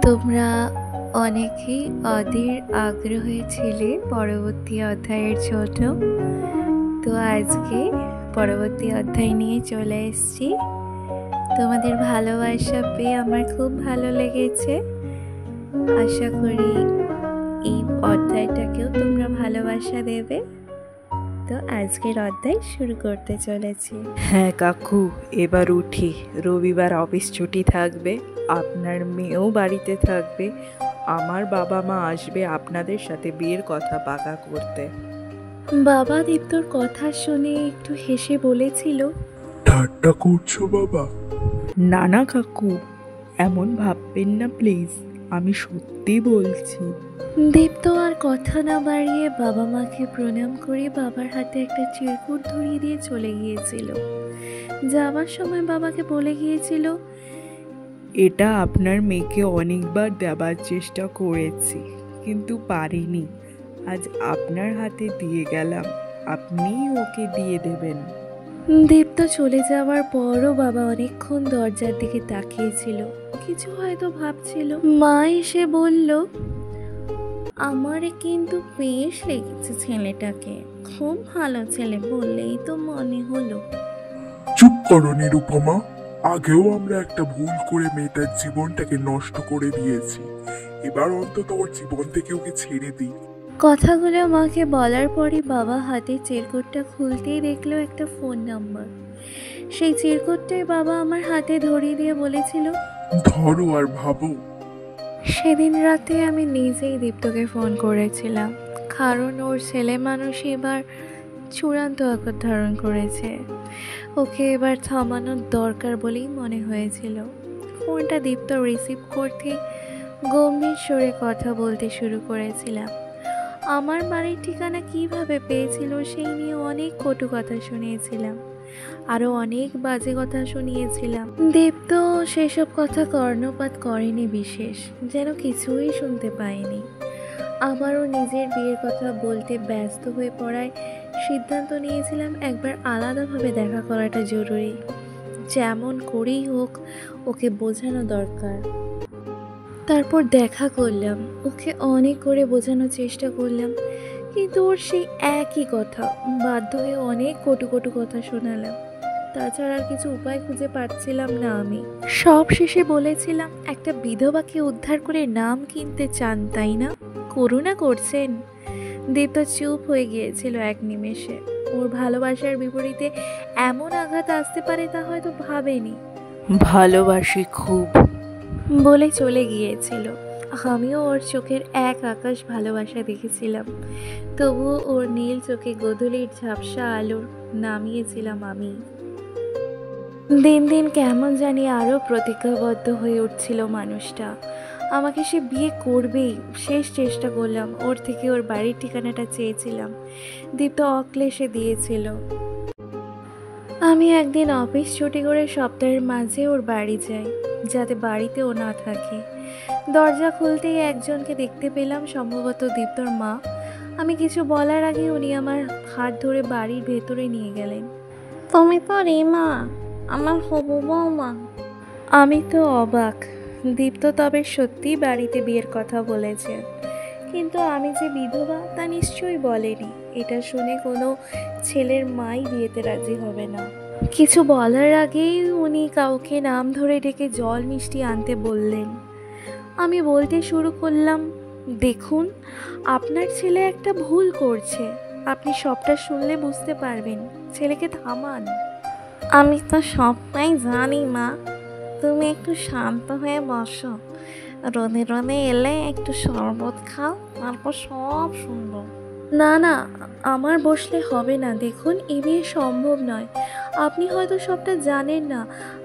তোমরা অনেকেই অধীর আগ্রহে ছিলে পরবর্তী অধ্যায়ের জন্য। তো আজকে পরবর্তী অধ্যায় নিয়ে চলে এসেছি। তোমাদের ভালোবাসা পেয়ে আমার খুব ভালো লেগেছে। আশা করি এই অধ্যায়টাকেও তোমরা ভালোবাসা দেবে। তো আজকের অধ্যায় শুরু করতে চলেছি। হ্যাঁ কাকু, এবার উঠি। রবিবার অফিস ছুটি থাকবে, আপনার মেয়েও বাড়িতে থাকবে। আমার বাবা মা আসবে আপনাদের সাথে বিয়ের কথা পাকা করতে। বাবা দীপ্তর কথা শুনে একটু হেসে বলেছিল, ঠাট্টা করছো বাবা? না না কাকু, এমন ভাববেন না প্লিজ, আমি সত্যি বলছি। দীপ্ত আর কথা না বাড়িয়ে বাবা মাকে প্রণাম করে বাবার হাতে একটা চিরকুট ধরিয়ে দিয়ে চলে গিয়েছিল। যাওয়ার সময় বাবাকে বলে গিয়েছিল, এটা আপনার মেয়েকে অনেকবার দেবার চেষ্টা করেছি, কিন্তু পারিনি। আজ আপনার হাতে দিয়ে গেলাম, আপনিই ওকে দিয়ে দেবেন। দীপ্ত চলে যাওয়ার পরও বাবা অনেকক্ষণ দরজার দিকে তাকিয়েছিল, কিছু হয়তো ভাবছিল। মা এসে বলল, আমার কিন্তু বেশ লেগেছে ছেলেটাকে, খুব ভালো ছেলে বললেই তো মনে হলো। চুপ করো নিরুপমা, আগেও আমরা একটা ভুল করে মেয়েটার জীবনটাকে নষ্ট করে দিয়েছি। এবার অন্তত ওর জীবন থেকে ওকে ছেড়ে দিই। কথাগুলো মাকে বলার পরই বাবা হাতে চিরকুটটা খুলতেই দেখলো একটা ফোন নাম্বার। সেই চিরকুটটাই বাবা আমার হাতে ধরিয়ে দিয়ে বলেছিল, ধরো আর ভাবো। সেদিন রাতে আমি নিজেই দীপ্তকে ফোন করেছিলাম, কারণ ওর ছেলে মানুষ এবার চূড়ান্ত আকার ধারণ করেছে। ওকে এবার থামানোর দরকার বলেই মনে হয়েছিল। ফোনটা দীপ্ত রিসিভ করতেই গম্ভীর সুরে কথা বলতে শুরু করেছিলাম। আমার বাড়ির ঠিকানা কিভাবে পেয়েছিল সেই নিয়ে অনেক কটু কথা শুনিয়েছিলাম, আরও অনেক বাজে কথা শুনিয়েছিলাম। দীপ্ত সেসব কথা কর্ণপাত করেনি, বিশেষ যেন কিছুই শুনতে পায়নি। আবারও নিজের বিয়ের কথা বলতে ব্যস্ত হয়ে পড়ায় সিদ্ধান্ত নিয়েছিলাম একবার আলাদাভাবে দেখা করাটা জরুরি। যেমন করেই হোক ওকে বোঝানো দরকার। তারপর দেখা করলাম, ওকে অনেক করে বোঝানোর চেষ্টা করলাম, কিন্তু ওর সেই একই কথা। বাধ্য হয়ে অনেক কটু কটু কথা শোনালাম। তাছাড়া আর কিছু উপায় খুঁজে পাচ্ছিলাম না আমি। সব শেষে বলেছিলাম, একটা বিধবাকে উদ্ধার করে নাম কিনতে চান তাই না? করুণা করছেন? দীপ্ত চুপ হয়ে গিয়েছিল এক নিমেষে। ওর ভালোবাসার বিপরীতে এমন আঘাত আসতে পারে তা হয়তো ভাবেনি। ভালোবাসি খুব, বলে চলে গিয়েছিল। আমিও ওর চোখের এক আকাশ ভালোবাসা দেখেছিলাম, তবুও ওর নীল চোখে গোধূলির ঝাপসা আলোর নামিয়েছিলাম আমি। দিন দিন কেমন জানি আরও প্রতিজ্ঞাবদ্ধ হয়ে উঠছিল মানুষটা। আমাকে সে বিয়ে করবেই। শেষ চেষ্টা করলাম, ওর থেকে ওর বাড়ির ঠিকানাটা চেয়েছিলাম। দীপ্ত অক্লেশে দিয়েছিল। আমি একদিন অফিস ছুটি করে সপ্তাহের মাঝে ওর বাড়ি যাই, যাতে বাড়িতে ও না থাকে। দরজা খুলতেই একজনকে দেখতে পেলাম, সম্ভবত দীপ্তর মা। আমি কিছু বলার আগে উনি আমার হাত ধরে বাড়ির ভেতরে নিয়ে গেলেন। তুমি তো রিমা, আমার হবু বৌমা। আমি তো অবাক। দীপ্ত তবে সত্যি বাড়িতে বিয়ের কথা বলেছে, কিন্তু আমি যে বিধবা তা নিশ্চয়ই বলেনি। এটা শুনে কোনো ছেলের মাই বিয়েতে রাজি হবে না। কিছু বলার আগেই উনি কাউকে নাম ধরে ডেকে জল মিষ্টি আনতে বললেন। আমি বলতে শুরু করলাম, দেখুন, আপনার ছেলে একটা ভুল করছে। আপনি সবটা শুনলে বুঝতে পারবেন। ছেলেকে থামান। আমি তো সবটাই জানি মা, তুমি একটু শান্ত হয়ে বসো। রোদে রোদে এলে একটু শরবত খাও, তারপর সব শুনবো। না না, আমার বসলে হবে না। দেখুন, এ বিয়ে সম্ভব নয়। আপনি হয়তো সবটা জানেন না,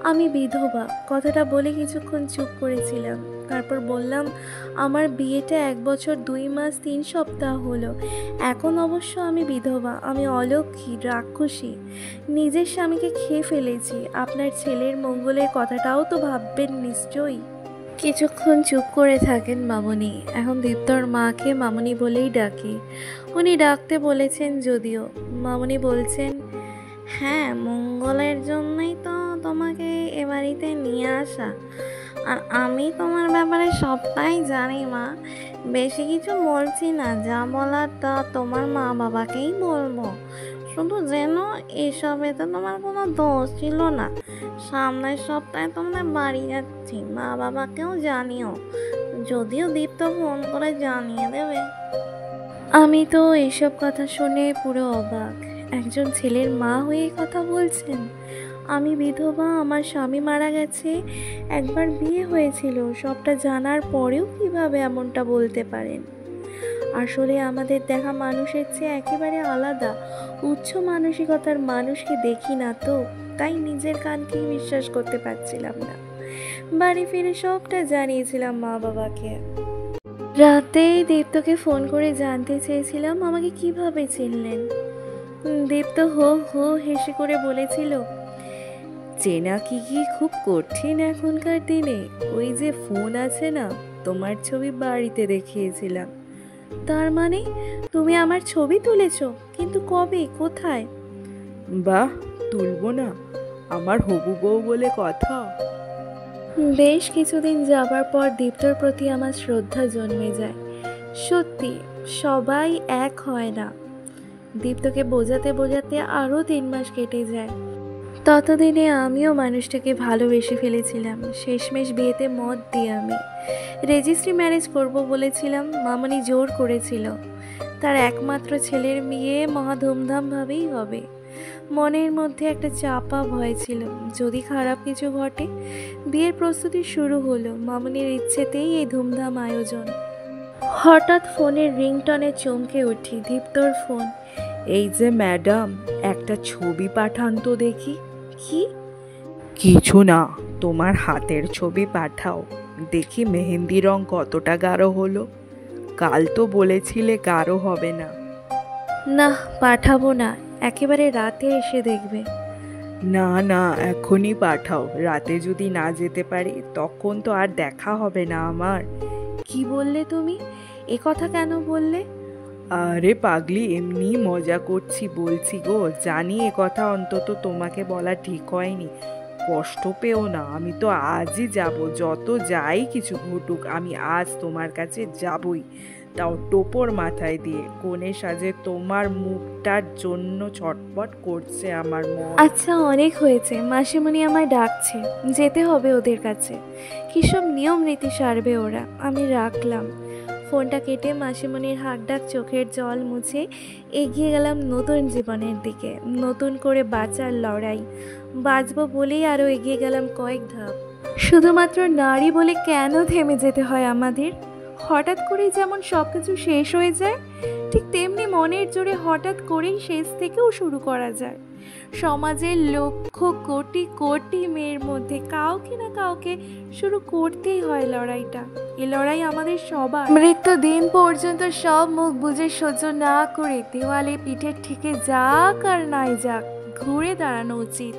আমি বিধবা। কথাটা বলে কিছুক্ষণ চুপ করেছিলাম, তারপর বললাম, আমার বিয়েটা 1 বছর 2 মাস 3 সপ্তাহ হলো। এখন অবশ্য আমি বিধবা, আমি অলক্ষী, রাক্ষসী, নিজের স্বামীকে খেয়ে ফেলেছি। আপনার ছেলের মঙ্গলের কথাটাও তো ভাববেন নিশ্চয়ই। কিছুক্ষণ চুপ করে থাকেন মামুনি। এখন দীপ্তর মাকে মামুনি বলেই ডাকি। উনি ডাকতে বলেছেন যদিও। মামুনি বলছেন, হ্যাঁ, মঙ্গলের জন্যই তো তোমাকে এ বাড়িতে নিয়ে আসা। আর আমি তোমার ব্যাপারে সবটাই জানি মা। বেশি কিছু বলছি না, যা বলার তা তোমার মা বাবাকেই বলবো। শুধু যেন এসবেতে তোমার কোনো দোষ ছিল না। সামনের সপ্তাহে তোমাদের বাড়ি যাচ্ছি, মা বাবাকেও জানিও। যদিও দীপ্ত ফোন করে জানিয়ে দেবে। আমি তো এসব কথা শুনে পুরো অবাক। একজন ছেলের মা হয়ে কথা বলছেন। আমি বিধবা, আমার স্বামী মারা গেছে, একবার বিয়ে হয়েছিল, সবটা জানার পরেও কিভাবে এমনটা বলতে পারেন? আসলে আমাদের দেখা মানুষের চেয়ে একেবারে আলাদা, উচ্চ মানসিকতার মানুষকে দেখি না তো, তাই নিজের কানকেই বিশ্বাস করতে পারছিলাম না। বাড়ি ফিরে সবটা জানিয়েছিলাম মা বাবাকে। রাতেই দীপ্তকে ফোন করে জানতে চেয়েছিলাম আমাকে কিভাবে চিনলেন। দীপ্ত হো হো হেসে করে বলেছিল, চেনা কি খুব কঠিন এখনকার দিনে। ওই যে ফোন আছে না, তোমার ছবি বাড়িতে দেখিয়েছিলাম। তার মানে তুমি আমার ছবি তুলেছো? কিন্তু কবে, কোথায়? বাহ, তুলবো না? আমার হবু বউ বলে কথা। বেশ কিছুদিন যাবার পর দীপ্তর প্রতি আমার শ্রদ্ধা জন্মে যায়। সত্যি, সবাই এক হয় না। দীপ্তকে বোঝাতে বোঝাতে আরও 3 মাস কেটে যায়। ততদিনে আমিও মানুষটাকে ভালোবেসে ফেলেছিলাম। শেষমেশ বিয়েতে মত দিই আমি। রেজিস্ট্রি ম্যারেজ করব বলেছিলাম, মামনি জোর করেছিল। তার একমাত্র ছেলের বিয়ে মহা ধুমধামভাবেই হবে। মনের মধ্যে একটা চাপা ভয় ছিল, যদি খারাপ কিছু ঘটে। বিয়ের প্রস্তুতি শুরু হলো, মামনির ইচ্ছেতেই এই ধুমধাম আয়োজন। হঠাৎ ফোনের রিংটনে চমকে উঠি। দীপ্তর ফোন। এই যে ম্যাডাম, একটা ছবি পাঠান তো দেখি। কি? কিছু না, তোমার হাতের ছবি পাঠাও দেখি মেহেন্দি রং কতটা গাঢ় হলো। কাল তো বলেছিলে গাঢ় হবে না। না, পাঠাবো না, একেবারে রাতে এসে দেখবে। না না, এখনই পাঠাও। রাতে যদি না যেতে পারি তখন তো আর দেখা হবে না আমার। কি বললে তুমি? এ কথা কেন বললে? আরে পাগলি, এমনি মজা করছি বলছি গো। জানি এ কথা অন্তত তোমাকে বলা ঠিক হয়নি, কষ্ট পেও না। আমি তো আজই যাব, যত যাই কিছু ঘটুক আমি আজ তোমার কাছে যাবই, তাও টোপর মাথায় দিয়ে। কোণে সাজে তোমার মুখটার জন্য ছটপট করছে আমার মন। আচ্ছা, অনেক হয়েছে। মাসিমণি আমায় ডাকছে, যেতে হবে ওদের কাছে। কী সব নিয়ম রীতি সারবে ওরা। আমি রাখলাম। ফোনটা কেটে মাসিমণির হাঁকডাক চোখের জল মুছে এগিয়ে গেলাম নতুন জীবনের দিকে। নতুন করে বাঁচার লড়াই। বাঁচবো বলেই আরও এগিয়ে গেলাম কয়েক ধাপ। শুধুমাত্র নারী বলে কেন থেমে যেতে হয় আমাদের? হঠাৎ করেই যেমন সব কিছু শেষ হয়ে যায়, ঠিক তেমনি মনের জোরে হঠাৎ করেই শেষ থেকেও শুরু করা যায়। সমাজের লক্ষ কোটি কোটি মেয়ের মধ্যে কাউকে না কাউকে শুরু করতেই হয় লড়াইটা। এ লড়াই আমাদের সবার। মৃত্যু দিন পর্যন্ত সব মুখ বুজে সহ্য না করে দেওয়ালে পিঠের থেকে যাক আর নাই যাক, ঘুরে দাঁড়ানো উচিত।